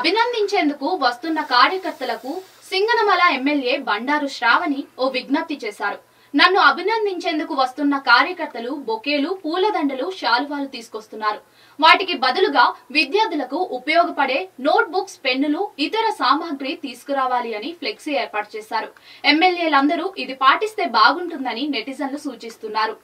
అభినందించేందుకు వస్తున్న కార్యకర్తలకు సింగనమల ఎమ్మెల్యే బండారు శ్రావణి ఓ విజ్ఞప్తి చేశారు. నన్ను అభినందించేందుకు వస్తున్న కార్యకర్తలు బొకేలు, పూలదండలు, శాలువాలు తీసుకొస్తున్నారు. వాటికి బదులుగా విద్యార్థులకు ఉపయోగపడే నోట్ బుక్స్, పెన్నులు, ఇతర సామాగ్రి తీసుకురావాలి అని ఫ్లెక్సీ ఏర్పాటు చేశారు. ఎమ్మెల్యేలందరూ ఇది పాటిస్తే బాగుంటుందని నెటిజన్లు సూచిస్తున్నారు.